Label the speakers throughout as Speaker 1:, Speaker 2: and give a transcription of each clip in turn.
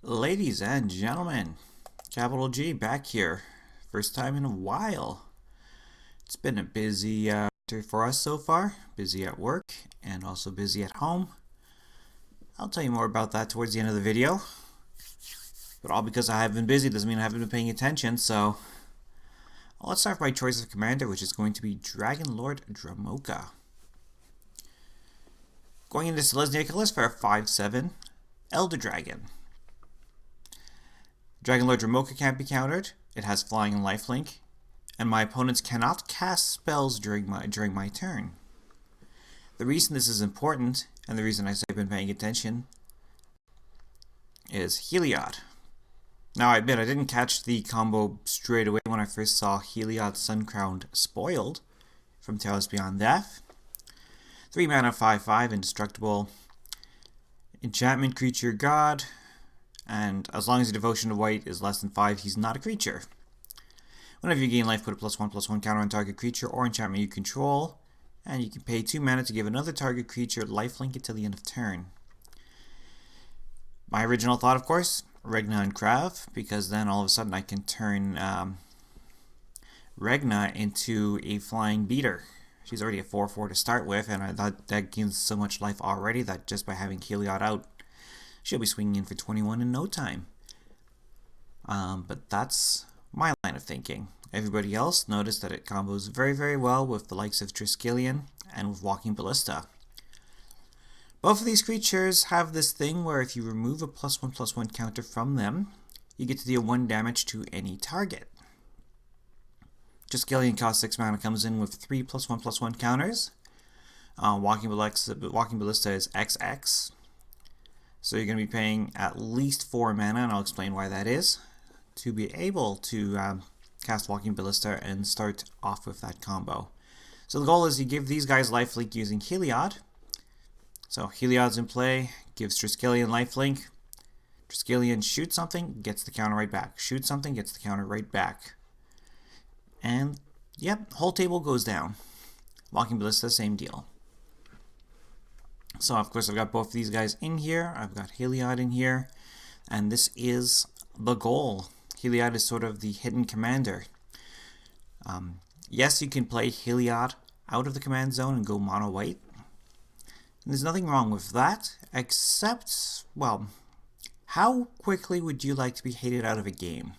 Speaker 1: Ladies and gentlemen, capital G back here. First time in a while. It's been a busy winter for us so far. Busy at work and also busy at home. I'll tell you more about that towards the end of the video. But all because I have been busy doesn't mean I haven't been paying attention, so let's start with my choice of commander, which is going to be Dragonlord Dromoka. Going into Selesnya list for a 5/7 Elder Dragon. Dragonlord Dromoka can't be countered. It has flying and lifelink, and my opponents cannot cast spells during my turn. The reason this is important, and the reason I say I've been paying attention, is Heliod. Now I admit I didn't catch the combo straight away when I first saw Heliod Suncrowned Spoiled from Tales Beyond Death. 3 mana 5/5 indestructible. Enchantment creature god. And as long as your devotion to white is less than 5, he's not a creature. Whenever you gain life, put a +1/+1 counter on target creature or enchantment you control, and you can pay 2 mana to give another target creature lifelink until the end of turn. My original thought, of course, Regna and Krav, because then all of a sudden I can turn Regna into a flying beater. She's already a 4/4 to start with, and I thought that gains so much life already that just by having Heliod out, she'll be swinging in for 21 in no time. But that's my line of thinking. Everybody else noticed that it combos very, very well with the likes of Triskelion and with Walking Ballista. Both of these creatures have this thing where if you remove a +1/+1 counter from them, you get to deal 1 damage to any target. Triskelion costs 6 mana, comes in with 3 +1/+1 counters. Walking Ballista is XX. So you're going to be paying at least 4 mana, and I'll explain why that is, to be able to cast Walking Ballista and start off with that combo. So the goal is you give these guys lifelink using Heliod. So Heliod's in play, gives Triskelion lifelink. Triskelion shoots something, gets the counter right back. Shoots something, gets the counter right back. And yep, whole table goes down. Walking Ballista, same deal. So of course I've got both of these guys in here. I've got Heliod in here. And this is the goal. Heliod is sort of the hidden commander. Yes, you can play Heliod out of the command zone and go mono white. And there's nothing wrong with that, except, well, how quickly would you like to be hated out of a game?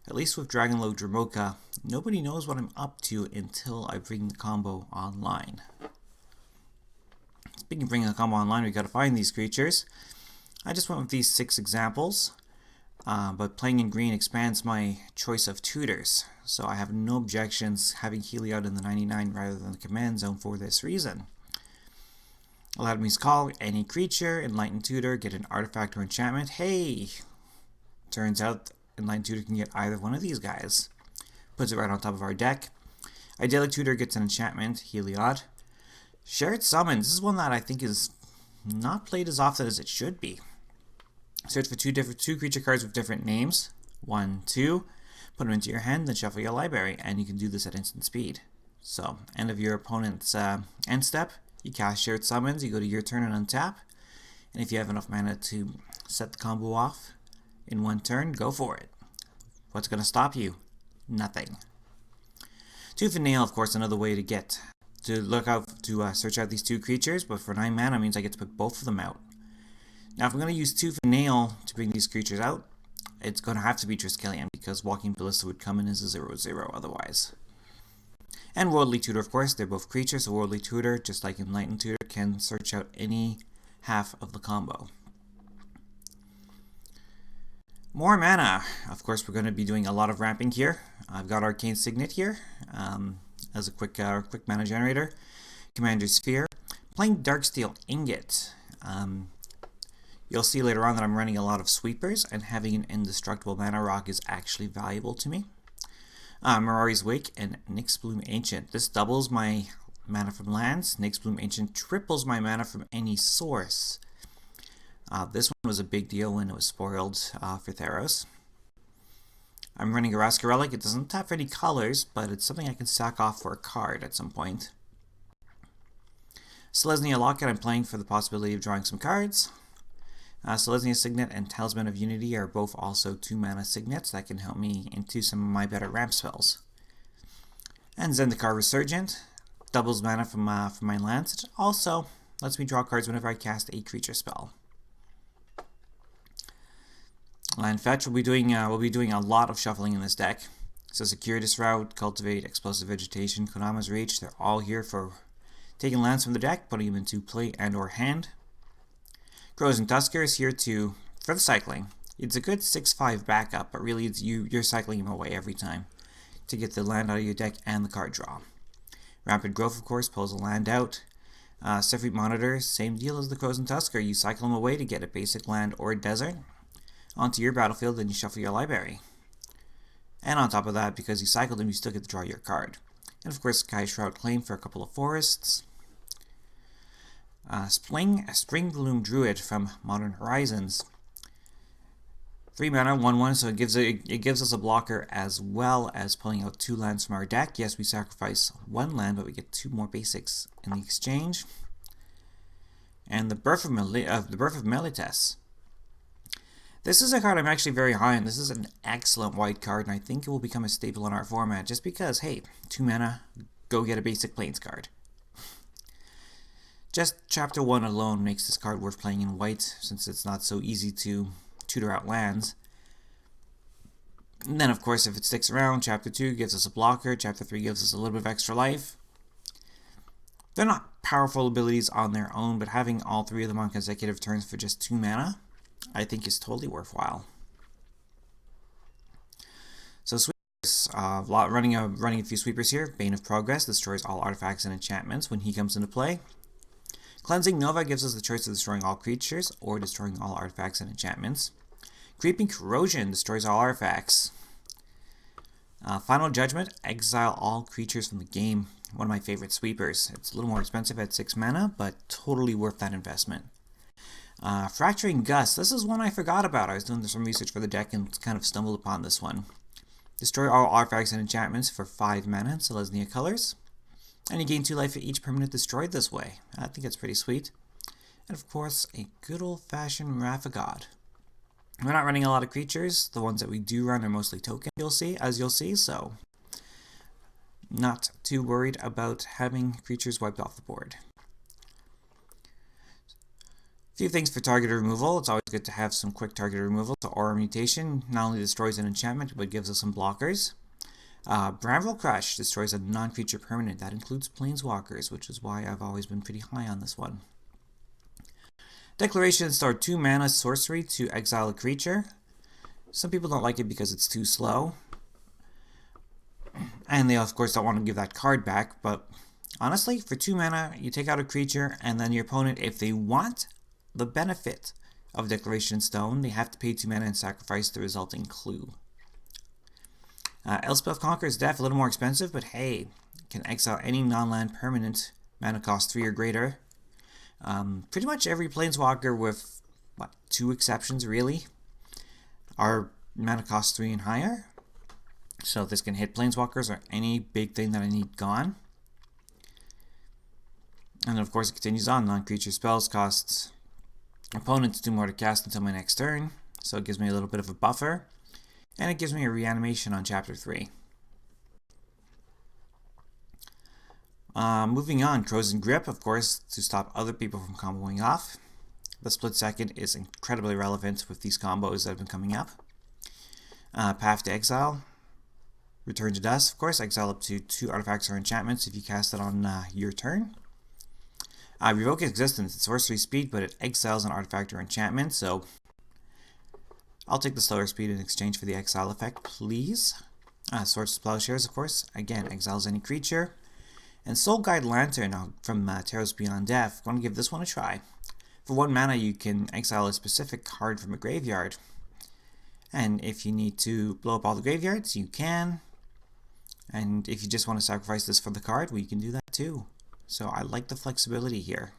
Speaker 1: At least with Dragonlord Dromoka, nobody knows what I'm up to until I bring the combo online. Speaking of bringing the combo online, we got to find these creatures. I just went with these 6 examples, but playing in green expands my choice of tutors, so I have no objections having Heliod in the 99 rather than the command zone for this reason. Allowed me to call any creature, Enlightened Tutor, get an artifact or enchantment. Hey! Turns out Enlightened Tutor can get either one of these guys. Puts it right on top of our deck. Idyllic Tutor gets an enchantment, Heliod. Shared Summons. This is one that I think is not played as often as it should be. Search for two creature cards with different names. 1, 2. Put them into your hand, then shuffle your library, and you can do this at instant speed. So, end of your opponent's end step, you cast Shared Summons, you go to your turn and untap, and if you have enough mana to set the combo off in 1 turn, go for it. What's going to stop you? Nothing. Tooth and Nail, of course, another way to search out these 2 creatures, but for 9 mana means I get to put both of them out. Now if I'm going to use Tooth and Nail to bring these creatures out, it's going to have to be Triskelion, because Walking Ballista would come in as a 0/0 otherwise. And Worldly Tutor, of course, they're both creatures, so Worldly Tutor, just like Enlightened Tutor, can search out any half of the combo. More mana. Of course, we're going to be doing a lot of ramping here. I've got Arcane Signet here as a quick mana generator. Commander Sphere. Playing Darksteel Ingot. You'll see later on that I'm running a lot of sweepers, and having an indestructible mana rock is actually valuable to me. Mirari's Wake and Nyxbloom Ancient. This doubles my mana from lands. Nyxbloom Ancient triples my mana from any source. This one was a big deal when it was spoiled for Theros. I'm running a Raska Relic. It doesn't tap for any colors, but it's something I can sack off for a card at some point. Selesnya Locket I'm playing for the possibility of drawing some cards. Selesnya Signet and Talisman of Unity are both also 2 mana signets that can help me into some of my better ramp spells. And Zendikar Resurgent doubles mana from my lands. It also lets me draw cards whenever I cast a creature spell. Land Fetch, we'll be doing a lot of shuffling in this deck. So Circuitous Route, Cultivate, Explosive Vegetation, Konama's Reach, they're all here for taking lands from the deck, putting them into play and or hand. Crows and Tusker is here for the cycling. It's a good 6/5 backup, but really you're cycling him away every time to get the land out of your deck and the card draw. Rapid Growth, of course, pulls a land out. Sephir Monitor, same deal as the Crows and Tusker. You cycle them away to get a basic land or a desert onto your battlefield, then you shuffle your library. And on top of that, because you cycled them, you still get to draw your card. And of course, Sky Shroud Claim for a couple of forests. Spring Bloom Druid from Modern Horizons. 3 mana, 1/1, so it gives us a blocker as well as pulling out 2 lands from our deck. Yes, we sacrifice 1 land, but we get 2 more basics in the exchange. And the Birth of Melites. This is a card I'm actually very high on. This is an excellent white card, and I think it will become a staple in our format just because, hey, 2 mana, go get a basic Plains card. Just Chapter 1 alone makes this card worth playing in white, since it's not so easy to tutor out lands. And then, of course, if it sticks around, Chapter 2 gives us a blocker, Chapter 3 gives us a little bit of extra life. They're not powerful abilities on their own, but having all 3 of them on consecutive turns for just 2 mana, I think is totally worthwhile. So sweepers, running a few sweepers here. Bane of Progress destroys all artifacts and enchantments when he comes into play. Cleansing Nova gives us the choice of destroying all creatures or destroying all artifacts and enchantments. Creeping Corrosion destroys all artifacts. Final Judgment, exile all creatures from the game. One of my favorite sweepers. It's a little more expensive at 6 mana, but totally worth that investment. Fracturing Gust, this is one I forgot about. I was doing some research for the deck and kind of stumbled upon this one. Destroy all artifacts and enchantments for 5 mana in Selesnya colors. And you gain 2 life for each permanent destroyed this way. I think it's pretty sweet. And of course, a good old-fashioned Wrath of God. We're not running a lot of creatures. The ones that we do run are mostly token, you'll see, so not too worried about having creatures wiped off the board. Few things for targeted removal. It's always good to have some quick targeted removal. So Aura Mutation not only destroys an enchantment, but gives us some blockers. Bramble Crush destroys a non-creature permanent. That includes Planeswalkers, which is why I've always been pretty high on this one. Declaration, store 2 mana sorcery to exile a creature. Some people don't like it because it's too slow. And they, of course, don't want to give that card back. But honestly, for 2 mana, you take out a creature, and then your opponent, if they want the benefit of Declaration Stone, they have to pay 2 mana and sacrifice the resulting clue. Elspeth Conqueror's Death, a little more expensive, but hey, can exile any non-land permanent, mana cost 3 or greater. Pretty much every Planeswalker with, 2 exceptions really, are mana cost 3 and higher. So this can hit Planeswalkers or any big thing that I need gone. And of course it continues on. Non-creature spells costs opponents 2 more to cast until my next turn, so it gives me a little bit of a buffer. And it gives me a reanimation on Chapter 3. Moving on, Crows and Grip, of course, to stop other people from comboing off. The Split Second is incredibly relevant with these combos that have been coming up. Path to Exile. Return to Dust, of course, exile up to 2 artifacts or enchantments if you cast it on your turn. Revoke Existence, it's sorcery speed, but it exiles an artifact or enchantment, so I'll take the slower speed in exchange for the exile effect, please. Swords to Plowshares, of course, again, exiles any creature. And Soul Guide Lantern from Taros Beyond Death, I'm going to give this one a try. For 1 mana, you can exile a specific card from a graveyard. And if you need to blow up all the graveyards, you can. And if you just want to sacrifice this for the card, well, you can do that too. So I like the flexibility here.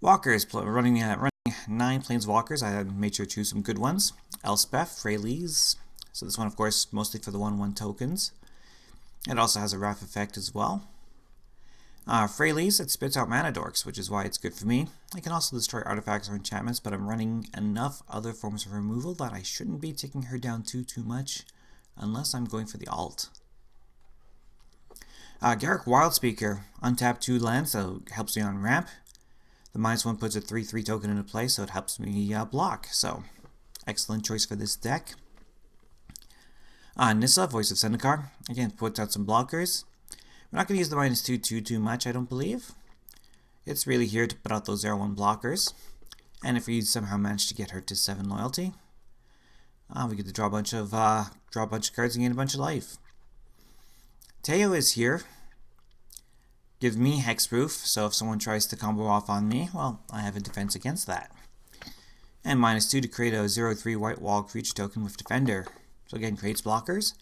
Speaker 1: Walkers, running 9 Planeswalkers. I made sure to choose some good ones. Elspeth, Freyalise. So this one, of course, mostly for the 1/1 tokens. It also has a Wrath effect as well. Freyleys, it spits out mana dorks, which is why it's good for me. I can also destroy artifacts or enchantments, but I'm running enough other forms of removal that I shouldn't be taking her down too much, unless I'm going for the alt. Garruk Wildspeaker, untap 2 lands, so it helps me on ramp. The -1 puts a 3/3 token into play, so it helps me block. So, excellent choice for this deck. Nissa, Voice of Zendikar, again puts out some blockers. We're not going to use the -2 too much, I don't believe. It's really here to put out those 0/1 blockers. And if we somehow manage to get her to 7 loyalty, we get to draw a bunch of cards and gain a bunch of life. Teo is here. Gives me hexproof, so if someone tries to combo off on me, well, I have a defense against that. And -2 to create a 0/3 white wall creature token with Defender. So again, creates blockers.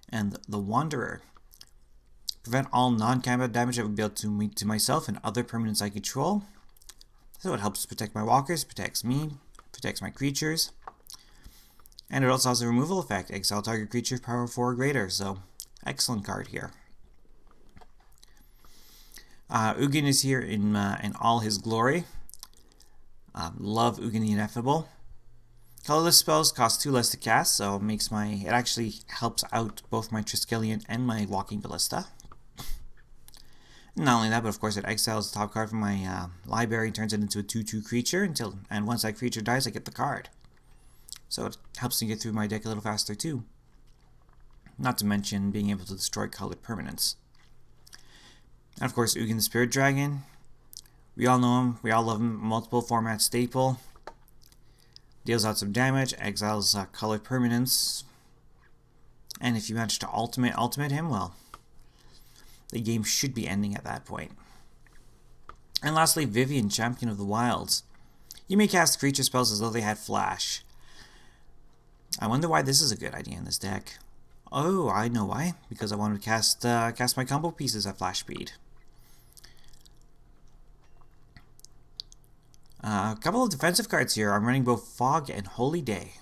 Speaker 1: And the Wanderer. Prevent all non-combat damage I would be able to myself and other permanents I control. So it helps protect my walkers, protects me, protects my creatures. And it also has a removal effect. Exile target creature power 4 or greater, so excellent card here. Ugin is here in all his glory. Love Ugin the Ineffable. Colorless spells cost 2 less to cast, so it actually helps out both my Triskelion and my Walking Ballista. Not only that, but of course it exiles the top card from my library and turns it into a 2/2 creature and once that creature dies, I get the card. So it helps me get through my deck a little faster too. Not to mention being able to destroy colored permanents. And of course, Ugin the Spirit Dragon. We all know him. We all love him. Multiple format staple. Deals out some damage. Exiles colored permanents. And if you manage to ultimate him, well, the game should be ending at that point. And lastly, Vivian, Champion of the Wilds. You may cast creature spells as though they had flash. I wonder why this is a good idea in this deck. Oh, I know why. Because I wanted to cast my combo pieces at flash speed. A couple of defensive cards here. I'm running both Fog and Holy Day.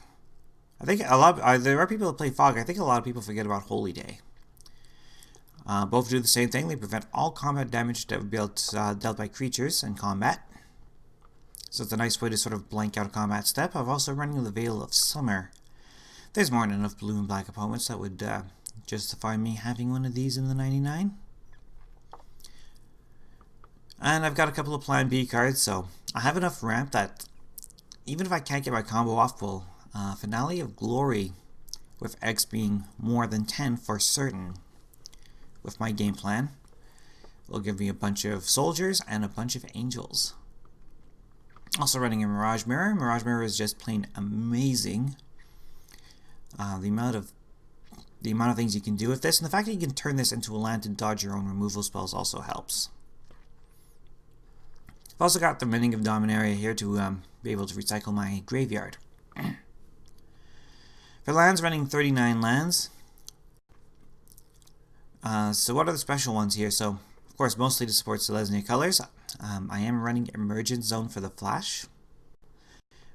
Speaker 1: I think there are people that play Fog. I think a lot of people forget about Holy Day. Both do the same thing. They prevent all combat damage that would be dealt by creatures in combat. So it's a nice way to sort of blank out a combat step. I'm also running the Veil of Summer. There's more than enough blue and black opponents that would justify me having one of these in the 99. And I've got a couple of Plan B cards, so I have enough ramp that even if I can't get my combo off, well, Finale of Glory with X being more than 10 for certain with my game plan will give me a bunch of soldiers and a bunch of angels. Also running a Mirage Mirror. Mirage Mirror is just plain amazing. The amount of things you can do with this, and the fact that you can turn this into a land to dodge your own removal spells also helps. I've also got the Mending of Dominaria here to be able to recycle my graveyard. For lands, running 39 lands. So what are the special ones here? So, of course, mostly to support Selesnya colors. I am running Emergent Zone for the Flash.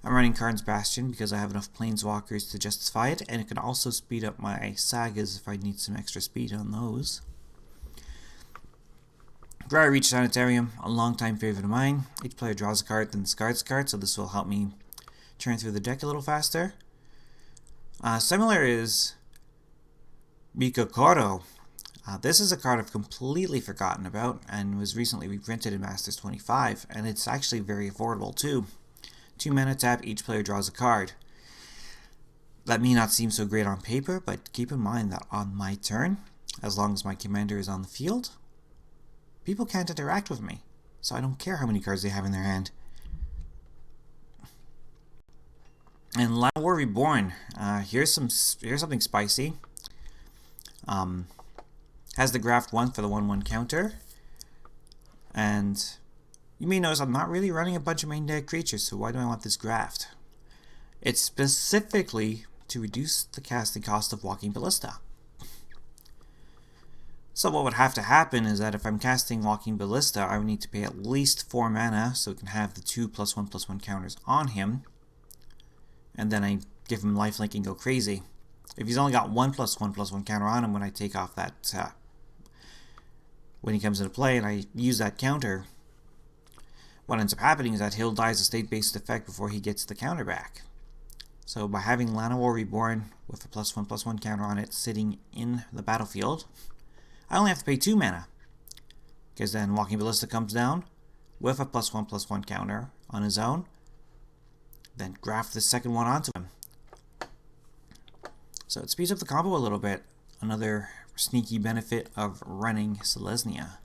Speaker 1: I'm running Karn's Bastion because I have enough Planeswalkers to justify it, and it can also speed up my sagas if I need some extra speed on those. Dry Reach Sanitarium, a long-time favorite of mine. Each player draws a card, then discards a card, so this will help me turn through the deck a little faster. Similar is Mikokoro. This is a card I've completely forgotten about, and was recently reprinted in Masters 25, and it's actually very affordable too. 2 mana tap, each player draws a card. That may not seem so great on paper, but keep in mind that on my turn, as long as my commander is on the field, people can't interact with me, so I don't care how many cards they have in their hand. And Land War Reborn, here's something spicy. Has the Graft 1 for the 1/1 counter, and you may notice I'm not really running a bunch of main deck creatures, so why do I want this Graft? It's specifically to reduce the casting cost of Walking Ballista. So what would have to happen is that if I'm casting Walking Ballista, I would need to pay at least 4 mana so it can have the 2+1/+1 counters on him. And then I give him lifelink and go crazy. If he's only got 1+1/+1 counter on him when I take off that when he comes into play and I use that counter, what ends up happening is that he'll dies a state-based effect before he gets the counter back. So by having Llanowar Reborn with a +1/+1 counter on it sitting in the battlefield, I only have to pay 2 mana. Because then Walking Ballista comes down with a +1/+1 counter on his own. Then graft the second one onto him. So it speeds up the combo a little bit. Another sneaky benefit of running Selesnya.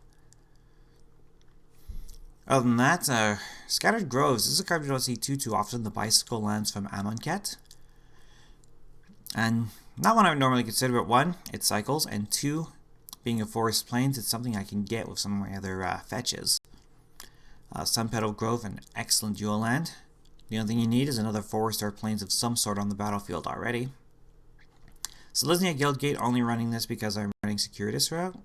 Speaker 1: Other than that, Scattered Groves. This is a card we don't see too often. The bicycle lands from Amonkhet. And not one I would normally consider, but 1, it cycles, and 2, being a Forest Plains, it's something I can get with some of my other fetches. Sunpetal Grove, an excellent dual land. The only thing you need is another Forest or Plains of some sort on the battlefield already. Selesnya Guildgate, only running this because I'm running Securitas route.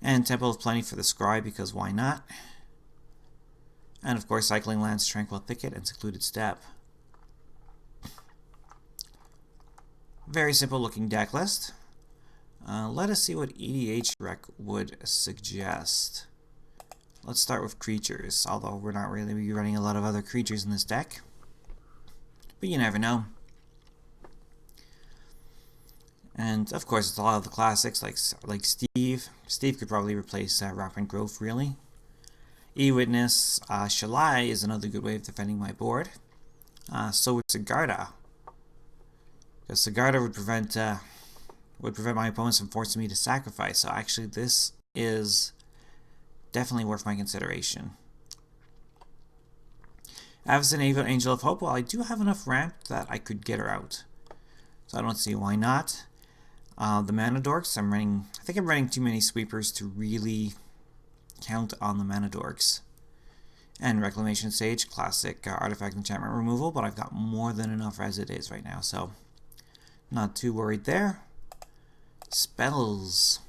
Speaker 1: And Temple of Plenty for the Scry, because why not? And of course, cycling lands Tranquil Thicket and Secluded Steppe. Very simple looking deck list. Let us see what EDH rec would suggest. Let's start with creatures, although we're not really running a lot of other creatures in this deck. But you never know. And of course, it's a lot of the classics like Steve. Steve could probably replace Rampant Growth, really. E-Witness, Shalai is another good way of defending my board. So would Sigarda. Because Sigarda would prevent my opponents from forcing me to sacrifice. So actually, this is definitely worth my consideration. Avacyn Angel of Hope. Well, I do have enough ramp that I could get her out. So I don't see why not. The Mana Dorks, I think I'm running too many sweepers to really count on the Mana Dorks. And Reclamation Sage, classic artifact enchantment removal, but I've got more than enough as it is right now, so not too worried there. Spells.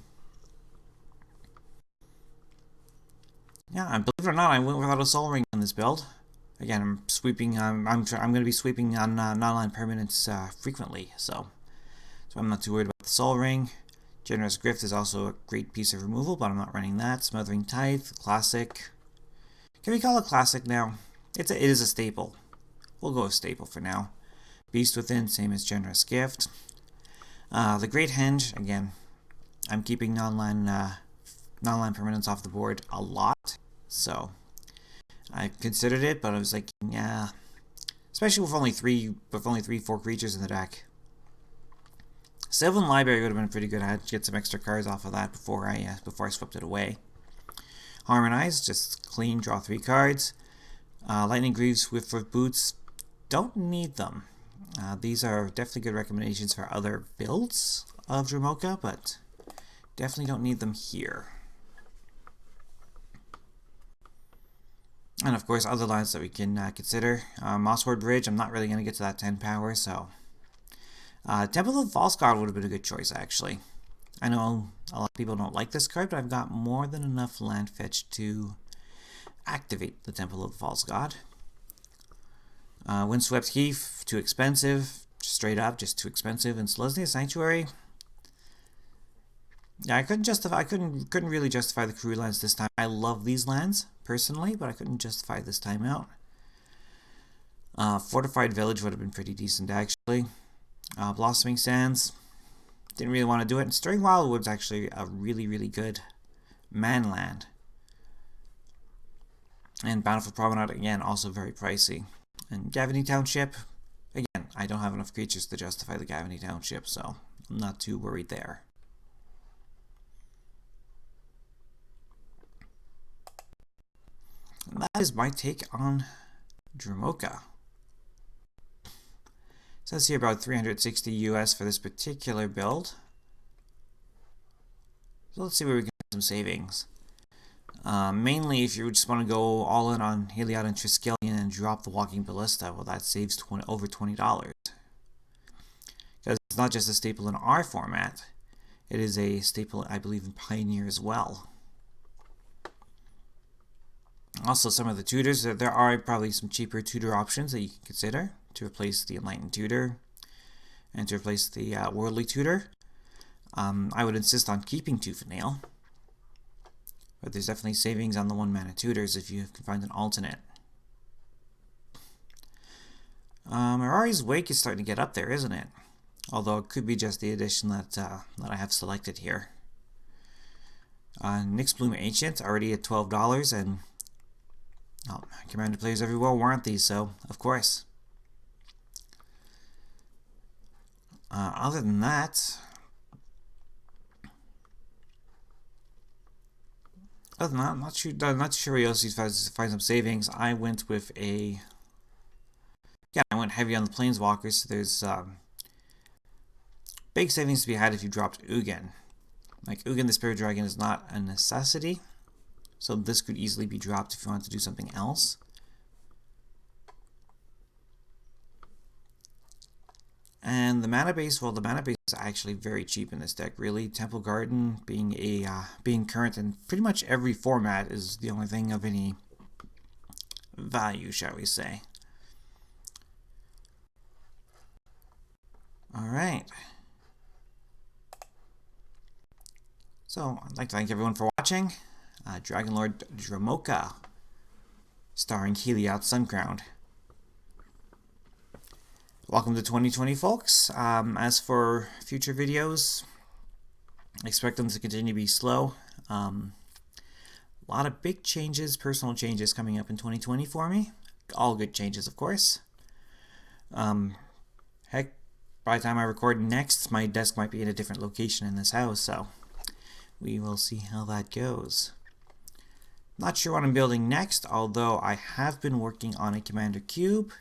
Speaker 1: Yeah, and believe it or not, I went without a Soul Ring on this build. Again, I'm sweeping. I'm going to be sweeping on non-land permanents frequently, so I'm not too worried about the Soul Ring. Generous Grift is also a great piece of removal, but I'm not running that. Smothering Tithe, classic. Can we call it classic now? It is a staple. We'll go with staple for now. Beast Within, same as Generous Gift. The Great Henge, again, I'm keeping non-land permanents off the board a lot, so I considered it, but I was like, yeah, especially with only 4 creatures in the deck. Sylvan Library would have been pretty good. I had to get some extra cards off of that before I swept it away. Harmonize, just clean, draw 3 cards. Lightning Greaves with Boots, don't need them. These are definitely good recommendations for other builds of Dromoka, but definitely don't need them here. And of course, other lands that we can consider. Mossword Bridge, I'm not really going to get to that 10 power, so Temple of the False God would have been a good choice, actually. I know a lot of people don't like this card, but I've got more than enough land fetch to activate the Temple of the False God. Windswept Heath, too expensive. Straight up, just too expensive. And Selesnya Sanctuary. Yeah, I couldn't really justify the crew lands this time. I love these lands, personally, but I couldn't justify this time out. Fortified Village would have been pretty decent, actually. Blossoming Sands, didn't really want to do it. And Stirring Wildwood's actually a really, really good man land. And Bountiful Promenade, again, also very pricey. And Gavany Township, again, I don't have enough creatures to justify the Gavany Township, so I'm not too worried there. And that is my take on Dromoka. It says here about 360 US for this particular build. So let's see where we can get some savings. Mainly if you just want to go all in on Heliod and Triskelion and drop the Walking Ballista, well, that saves over $20. Because it's not just a staple in our format, it is a staple, I believe, in Pioneer as well. Also, some of the tutors, there are probably some cheaper tutor options that you can consider to replace the Enlightened Tutor and to replace the Worldly Tutor. I would insist on keeping Tooth and Nail, but there's definitely savings on the 1-mana tutors if you can find an alternate. Mirari's Wake is starting to get up there, isn't it? Although it could be just the edition that I have selected here. Nyx Bloom Ancient already at $12, and Commander players everywhere want these, so of course. Other than that, I'm not sure where else you find some savings. I went with I went heavy on the Planeswalkers, so there's big savings to be had if you dropped Ugin. Like, Ugin the Spirit Dragon is not a necessity, so this could easily be dropped if you want to do something else. And the mana base, well, the mana base is actually very cheap in this deck, really. Temple Garden being current in pretty much every format is the only thing of any value, shall we say. Alright. So, I'd like to thank everyone for watching. Dragonlord Dromoka, starring Heliod Suncrowned. Welcome to 2020, folks. As for future videos, expect them to continue to be slow. A lot of big changes, personal changes coming up in 2020 for me. All good changes, of course. Heck, by the time I record next, my desk might be in a different location in this house, so we will see how that goes. Not sure what I'm building next, although I have been working on a Commander Cube,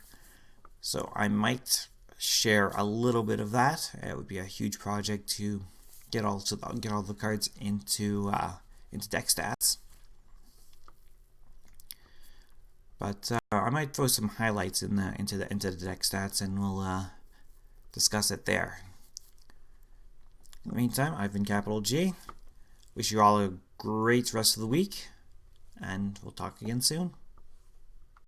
Speaker 1: so I might share a little bit of that. It would be a huge project to get all the cards into Deckstats. But I might throw some highlights into the Deckstats, and we'll discuss it there. In the meantime, I've been Capital G. Wish you all a great rest of the week, and we'll talk again soon.